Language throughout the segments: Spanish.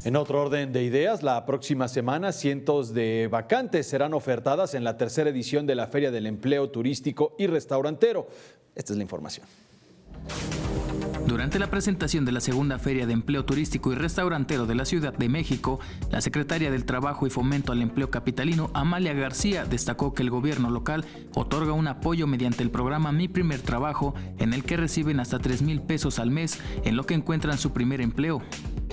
En otro orden de ideas, la próxima semana cientos de vacantes serán ofertadas en la tercera edición de la Feria del Empleo Turístico y Restaurantero. Esta es la información. Durante la presentación de la segunda Feria de Empleo Turístico y Restaurantero de la Ciudad de México, la secretaria del Trabajo y Fomento al Empleo Capitalino, Amalia García, destacó que el gobierno local otorga un apoyo mediante el programa Mi Primer Trabajo, en el que reciben hasta 3,000 pesos al mes, en lo que encuentran su primer empleo.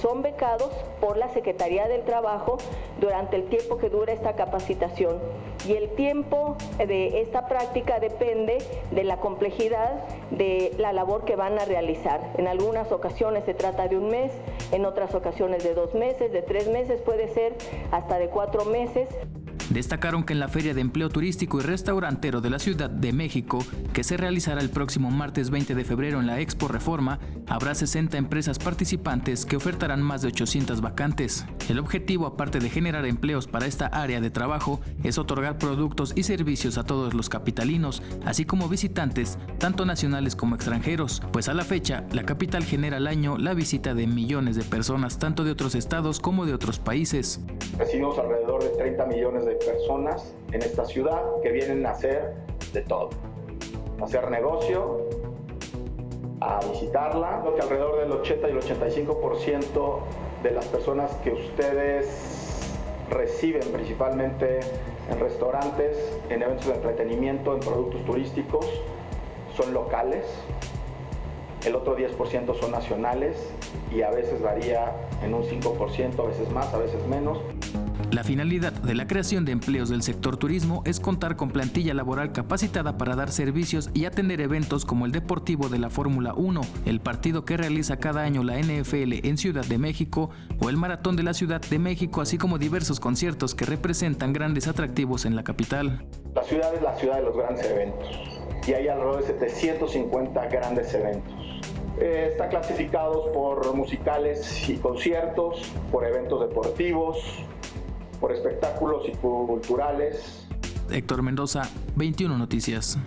Son becados por la Secretaría del Trabajo durante el tiempo que dura esta capacitación, y el tiempo de esta práctica depende de la complejidad de la labor que van a realizar. En algunas ocasiones se trata de un mes, en otras ocasiones de 2 meses, de 3 meses, puede ser hasta de 4 meses. Destacaron que en la Feria de Empleo Turístico y Restaurantero de la Ciudad de México, que se realizará el próximo martes 20 de febrero en la Expo Reforma, habrá 60 empresas participantes que ofertarán más de 800 vacantes. El objetivo, aparte de generar empleos para esta área de trabajo, es otorgar productos y servicios a todos los capitalinos, así como visitantes, tanto nacionales como extranjeros, pues a la fecha, la capital genera al año la visita de millones de personas, tanto de otros estados como de otros países. Recibimos alrededor de 30 millones de personas en esta ciudad que vienen a hacer de todo, a hacer negocio, a visitarla. Creo que alrededor del 80 y el 85% de las personas que ustedes reciben, principalmente en restaurantes, en eventos de entretenimiento, en productos turísticos, son locales. El otro 10% son nacionales y a veces varía en un 5%, a veces más, a veces menos. La finalidad de la creación de empleos del sector turismo es contar con plantilla laboral capacitada para dar servicios y atender eventos como el deportivo de la Fórmula 1, el partido que realiza cada año la NFL en Ciudad de México o el Maratón de la Ciudad de México, así como diversos conciertos que representan grandes atractivos en la capital. La ciudad es la ciudad de los grandes eventos y hay alrededor de 750 grandes eventos. Están clasificados por musicales y conciertos, por eventos deportivos, por espectáculos y culturales. Héctor Mendoza, 21 Noticias.